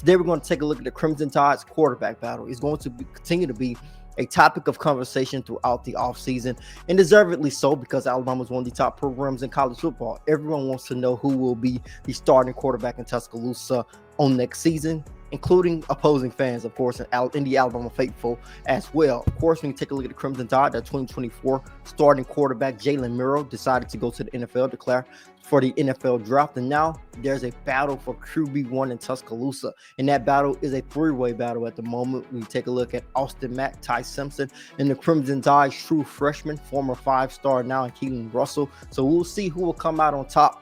Today we're going to take a look at the Crimson Tide's quarterback battle. It's going to continue to be a topic of conversation throughout the offseason, and deservedly so, because Alabama is one of the top programs in college football. Everyone wants to know who will be the starting quarterback in Tuscaloosa on next season, including opposing fans, of course, and the Alabama faithful as well. Of course, when you take a look at the Crimson Tide, that 2024 starting quarterback Jalen Miro decided to go to the NFL, declare for the NFL draft, and now there's a battle for QB1 in Tuscaloosa, and that battle is a three-way battle at the moment. We take a look at Austin Mack, Ty Simpson, and the Crimson Tide true freshman, former five-star now, and Keon Russell. So we'll see who will come out on top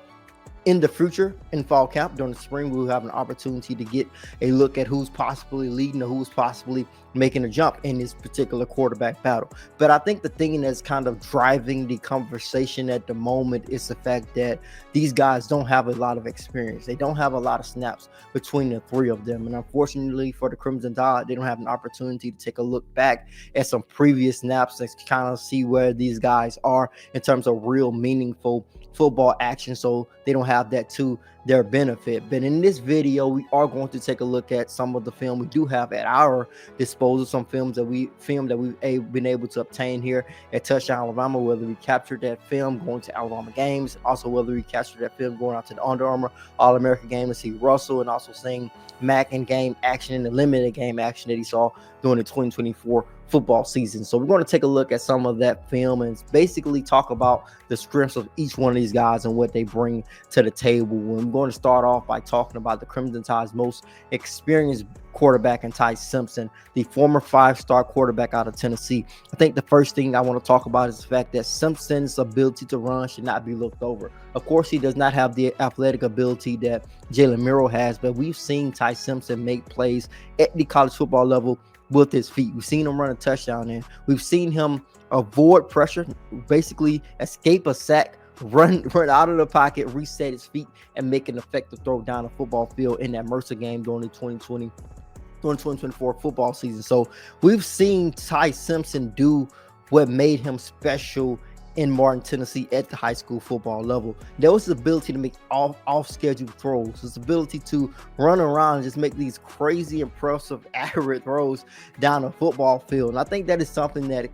in the future. In fall camp during the spring, we will have an opportunity to get a look at who's possibly leading or who's possibly making a jump in this particular quarterback battle. But I think the thing that's kind of driving the conversation at the moment is the fact that these guys don't have a lot of experience. They don't have a lot of snaps between the three of them. And unfortunately for the Crimson Tide, they don't have an opportunity to take a look back at some previous snaps and kind of see where these guys are in terms of real meaningful football action, so they don't have that to their benefit. But in this video, we are going to take a look at some of the film we do have at our disposal, some films that we've been able to obtain here at Touchdown Alabama, whether we captured that film going to Alabama games, also whether we captured that film going out to the Under Armour All-American game to see Russell, and also seeing Mack in game action and the limited game action that he saw during the 2024 football season. So we're going to take a look at some of that film and basically talk about the strengths of each one of these guys and what they bring to the table. We're going to start off by talking about the Crimson Tide's most experienced quarterback in Ty Simpson, the former five-star quarterback out of Tennessee. I think the first thing I want to talk about is the fact that Simpson's ability to run should not be looked over. Of course, he does not have the athletic ability that Jalen Miro has, but we've seen Ty Simpson make plays at the college football level with his feet. We've seen him run a touchdown, and we've seen him avoid pressure, basically escape a sack, run out of the pocket, reset his feet, and make an effective throw down the football field in that Mercer game during the 2024 football season. So we've seen Ty Simpson do what made him special in Martin, Tennessee at the high school football level. There was his ability to make off-schedule throws, his ability to run around and just make these crazy, impressive, accurate throws down the football field. And I think that is something that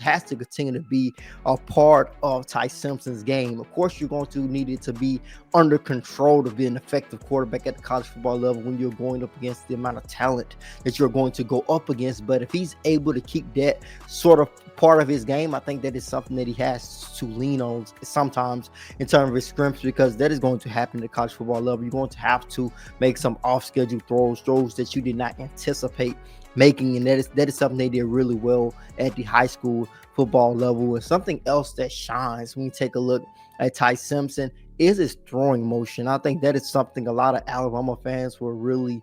has to continue to be a part of Ty Simpson's game. Of course, you're going to need it to be under control to be an effective quarterback at the college football level when you're going up against the amount of talent that you're going to go up against. But if he's able to keep that sort of part of his game, I think that is something that he has to lean on sometimes in terms of his strengths, because that is going to happen at the college football level. You're going to have to make some off-schedule throws that you did not anticipate making, and that is something they did really well at the high school football level. And something else that shines when you take a look at Ty Simpson is his throwing motion. I think that is something a lot of Alabama fans were really,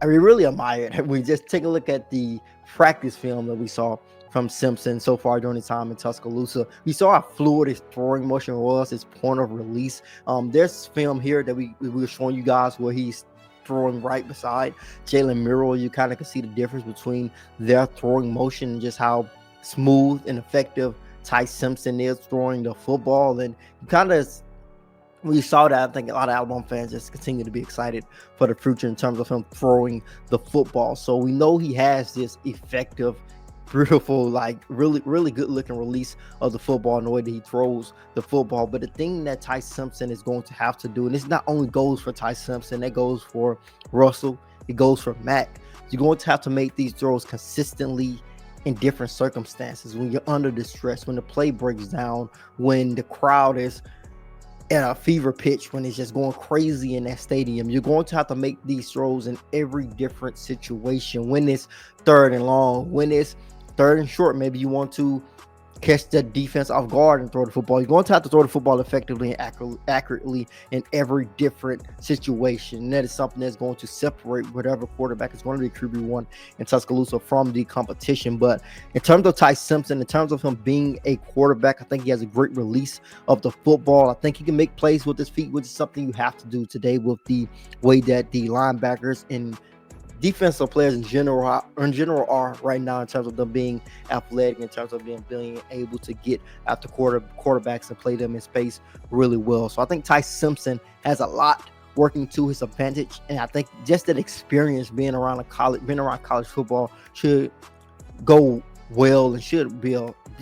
really admired. We just take a look at the practice film that we saw from Simpson so far during his time in Tuscaloosa. We saw how fluid his throwing motion was, his point of release. There's film here that we were showing you guys where he's throwing right beside Jalen Miro. You kind of can see the difference between their throwing motion and just how smooth and effective Ty Simpson is throwing the football. And you kind of, we saw that, I think a lot of Alabama fans just continue to be excited for the future in terms of him throwing the football. So we know he has this effective, beautiful, like really, really good looking release of the football and the way that he throws the football. But the thing that Ty Simpson is going to have to do, and this not only goes for Ty Simpson, that goes for Russell, it goes for Mack. You're going to have to make these throws consistently in different circumstances, when you're under distress, when the play breaks down, when the crowd is at a fever pitch, when it's just going crazy in that stadium. You're going to have to make these throws in every different situation. When it's third and long, when it's third and short, maybe you want to catch the defense off guard and throw the football. You're going to have to throw the football effectively and accurately in every different situation. And that is something that's going to separate whatever quarterback is going to be QB1 in Tuscaloosa from the competition. But in terms of Ty Simpson, in terms of him being a quarterback, I think he has a great release of the football. I think he can make plays with his feet, which is something you have to do today with the way that the linebackers and defensive players in general are right now, in terms of them being athletic, in terms of them being able to get after quarterbacks and play them in space really well. So I think Ty Simpson has a lot working to his advantage. And I think just that experience being around college football should go well and should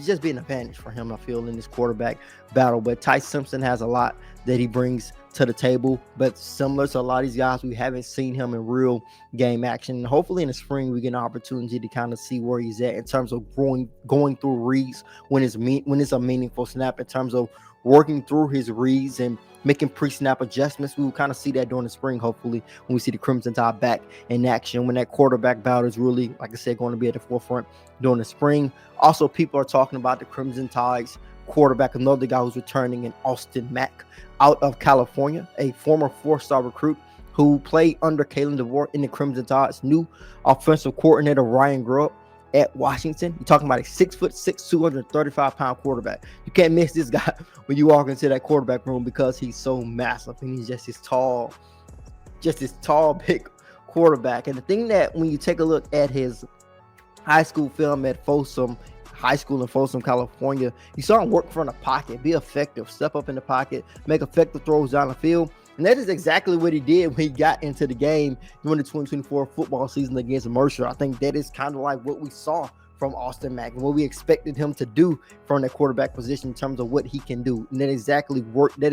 just be an advantage for him, I feel, in this quarterback battle. But Ty Simpson has a lot that he brings to the table, but similar to a lot of these guys, we haven't seen him in real game action. And hopefully in the spring we get an opportunity to kind of see where he's at in terms of going through reads when it's a meaningful snap, in terms of working through his reads and making pre-snap adjustments. We will kind of see that during the spring, hopefully, when we see the Crimson Tide back in action, when that quarterback battle is really, like I said, going to be at the forefront during the spring. Also, people are talking about the Crimson Tide's quarterback, another guy who's returning, in Austin Mack out of California, a former 4-star recruit who played under Kalen DeBoer in the Crimson Tide's new offensive coordinator, Ryan Grubb, at Washington. You're talking about a 6'6", 235-pound quarterback. You can't miss this guy when you walk into that quarterback room because he's so massive and he's just this tall, big quarterback. And the thing that when you take a look at his high school film at Folsom High School in Folsom, California, you saw him work from the pocket, be effective, step up in the pocket, make effective throws down the field. And that is exactly what he did when he got into the game during the 2024 football season against Mercer. I think that is kind of like what we saw from Austin Mack and what we expected him to do from that quarterback position in terms of what he can do. And that is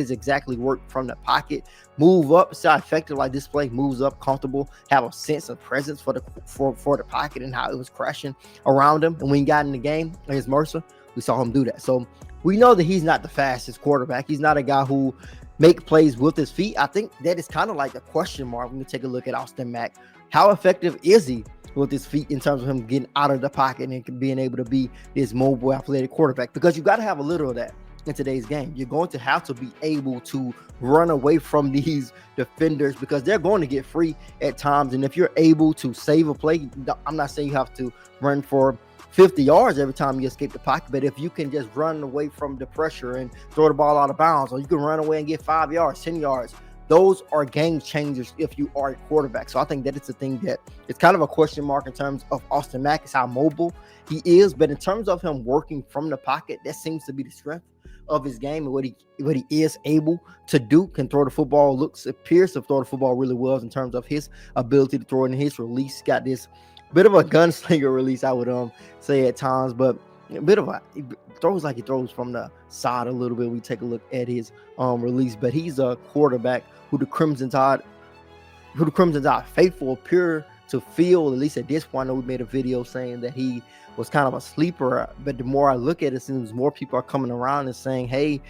exactly work from the pocket, move up, see how effective like this play, moves up, comfortable, have a sense of presence for the pocket and how it was crashing around him. And when he got in the game against Mercer, we saw him do that. So we know that he's not the fastest quarterback. He's not a guy who make plays with his feet. I think that is kind of like a question mark when you take a look at Austin Mack. How effective is he with his feet in terms of him getting out of the pocket and being able to be this mobile, athletic quarterback? Because you got to have a little of that in today's game. You're going to have to be able to run away from these defenders because they're going to get free at times. And if you're able to save a play, I'm not saying you have to run for 50 yards every time you escape the pocket, but if you can just run away from the pressure and throw the ball out of bounds, or you can run away and get 5 yards, 10 yards, those are game changers if you are a quarterback. So I think that it's a thing that it's kind of a question mark in terms of Austin Mack, is how mobile he is. But in terms of him working from the pocket, that seems to be the strength of his game and what he is able to do. Can throw the football, appears to throw the football really well in terms of his ability to throw it in his release. Got this bit of a gunslinger release, I would say at times, but a bit of he throws like he throws from the side a little bit. We take a look at his release, but he's a quarterback who the Crimson Tide faithful appear to feel, at least at this point. I know we made a video saying that he was kind of a sleeper, but the more I look at it, it seems more people are coming around and saying, hey,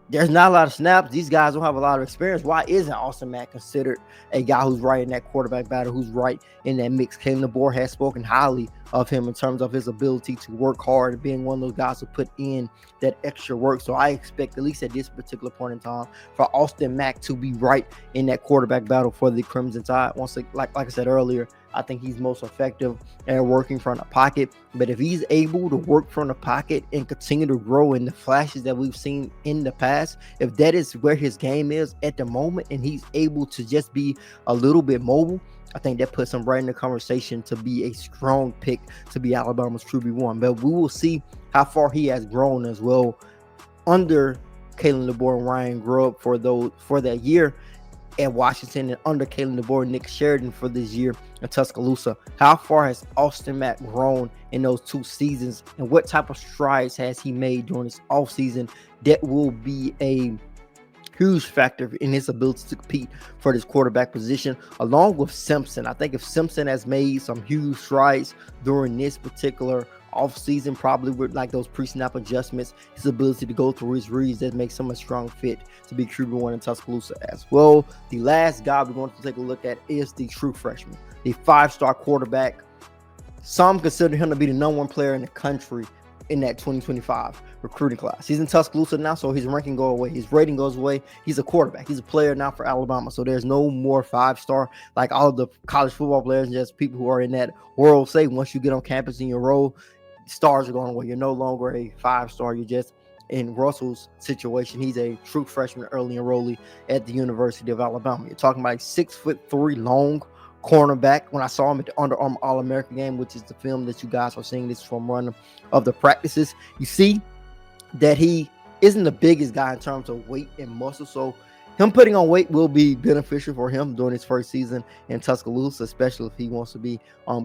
there's not a lot of snaps. These guys don't have a lot of experience. Why isn't Austin Mack considered a guy who's right in that quarterback battle, who's right in that mix? Kalen DeBoer has spoken highly of him in terms of his ability to work hard and being one of those guys who put in that extra work. So I expect, at least at this particular point in time, for Austin Mack to be right in that quarterback battle for the Crimson Tide. Once, like I said earlier, I think he's most effective at working from the pocket. But if he's able to work from the pocket and continue to grow in the flashes that we've seen in the past, if that is where his game is at the moment and he's able to just be a little bit mobile, I think that puts him right in the conversation to be a strong pick to be Alabama's QB1. But we will see how far he has grown as well under Kalen DeBoer and Ryan Grubb for that year at Washington, and under Kalen DeBoer and Nick Sheridan for this year in Tuscaloosa. How far has Austin Mack grown in those 2 seasons, and what type of strides has he made during this offseason? That will be a huge factor in his ability to compete for this quarterback position, along with Simpson. I think if Simpson has made some huge strides during this particular offseason, probably with like those pre-snap adjustments, his ability to go through his reads, that makes him a strong fit to be QB1 in Tuscaloosa as well. The last guy we're going to take a look at is the true freshman, the 5-star quarterback. Some consider him to be the #1 player in the country in that 2025 recruiting class. He's in Tuscaloosa now, so his ranking goes away. His rating goes away. He's a quarterback. He's a player now for Alabama. So there's no more 5-star like all of the college football players and just people who are in that world say once you get on campus in your role, stars are going away. You're no longer a 5-star. You're just, in Russell's situation, he's a true freshman, early enrollee at the University of Alabama. You're talking about a 6'3" long cornerback. When I saw him at the Under Armour All-American game, which is the film that you guys are seeing this from one of the practices, you see that he isn't the biggest guy in terms of weight and muscle. So him putting on weight will be beneficial for him during his first season in Tuscaloosa, especially if he wants to be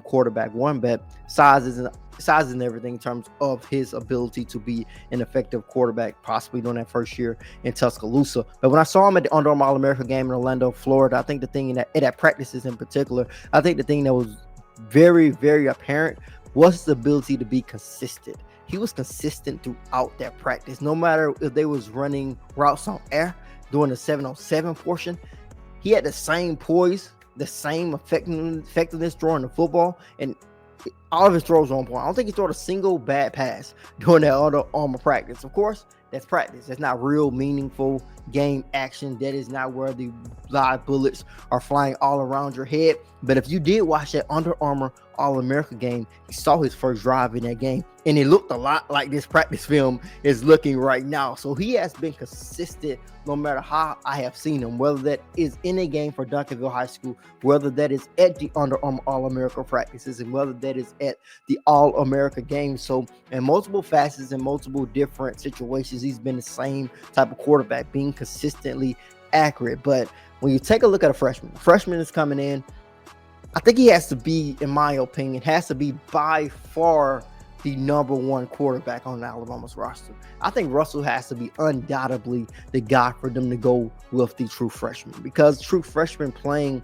quarterback one. But size and everything in terms of his ability to be an effective quarterback, possibly during that first year in Tuscaloosa. But when I saw him at the Under Armour All-America game in Orlando, Florida, I think the thing at practices in particular, I think the thing that was very, very apparent was his ability to be consistent. He was consistent throughout that practice, no matter if they was running routes on air during the 7-on-7 portion. He had the same poise, the same effectiveness throwing the football, and all of his throws were on point. I don't think he threw a single bad pass during that Under Armour practice. Of course, that's practice. That's not real meaningful game action. That is not where the live bullets are flying all around your head. But if you did watch that Under Armour All-America game, you saw his first drive in that game, and it looked a lot like this practice film is looking right now. So he has been consistent no matter how I have seen him, whether that is in a game for Duncanville High School, whether that is at the Under Armour All-America practices, and whether that is at the All-America games. So in multiple facets and multiple different situations, he's been the same type of quarterback, being consistently accurate. But when you take a look at a freshman is coming in, I think he has to be, in my opinion, has to be by far the number one quarterback on Alabama's roster. I think Russell has to be undoubtedly the guy for them to go with the true freshman, because true freshman playing,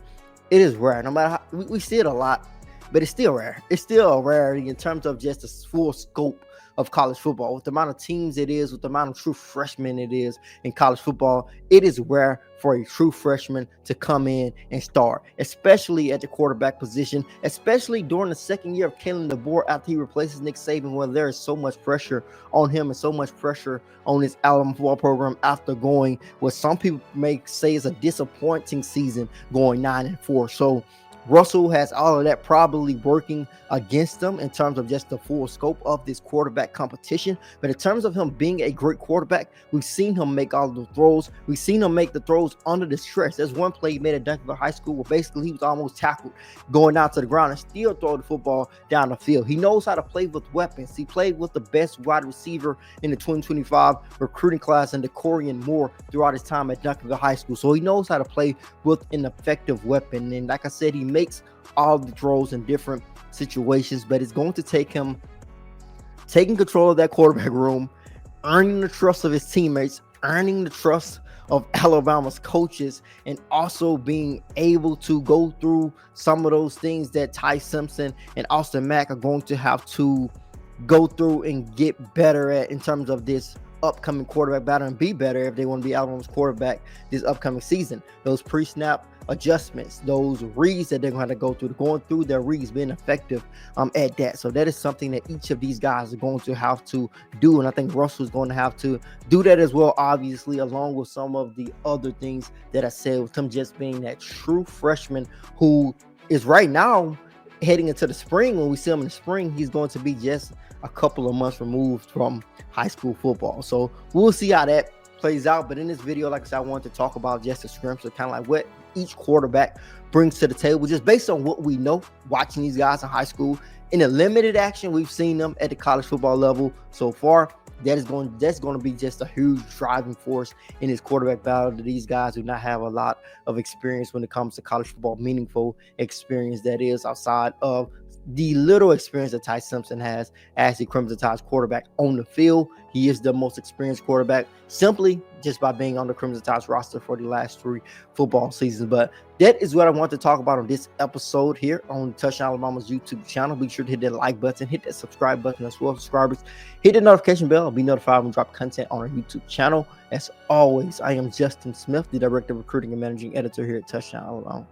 it is rare. No matter how, we see it a lot, but it's still rare. It's still a rarity in terms of just the full scope of college football. With the amount of teams it is, with the amount of true freshmen it is in college football, it is rare for a true freshman to come in and start, especially at the quarterback position, especially during the second year of Kalen DeBoer after he replaces Nick Saban, where there is so much pressure on him and so much pressure on his Alabama football program after going what some people may say is a disappointing season, going 9-4. So Russell has all of that probably working against them in terms of just the full scope of this quarterback competition. But in terms of him being a great quarterback, we've seen him make all the throws. We've seen him make the throws under the stress. There's one play he made at Duncanville High School where basically he was almost tackled going down to the ground and still throw the football down the field. He knows how to play with weapons. He played with the best wide receiver in the 2025 recruiting class and Decorian Moore throughout his time at Duncanville High School. So he knows how to play with an effective weapon. And like I said, he makes all the throws in different situations, but it's going to take him taking control of that quarterback room, earning the trust of his teammates, earning the trust of Alabama's coaches, and also being able to go through some of those things that Ty Simpson and Mack are going to have to go through and get better at in terms of this upcoming quarterback battle, and be better if they want to be Alabama's quarterback this upcoming season. Those pre-snap adjustments, those reads that they're going to have to go through, going through their reads, being effective at that. So that is something that each of these guys are going to have to do, and I think Russell's going to have to do that as well, obviously, along with some of the other things that I said, with him just being that true freshman who is right now heading into the spring. When we see him in the spring, he's going to be just a couple of months removed from high school football. So we'll see how that plays out. But in this video, like I said, I wanted to talk about just a scrimmage, so kind of like what each quarterback brings to the table, just based on what we know watching these guys in high school. In the limited action we've seen them at the college football level so far, that's going to be just a huge driving force in his quarterback battle to these guys who not have a lot of experience when it comes to college football, meaningful experience that is outside of the little experience that Ty Simpson has as the Crimson Tide's quarterback on the field. He is the most experienced quarterback simply just by being on the Crimson Tide's roster for the last 3 football seasons. But that is what I want to talk about on this episode here on Touchdown Alabama's YouTube channel. Be sure to hit that like button, hit that subscribe button as well. Subscribers, hit the notification bell. Be notified when we drop content on our YouTube channel. As always, I am Justin Smith, the Director of Recruiting and Managing Editor here at Touchdown Alabama.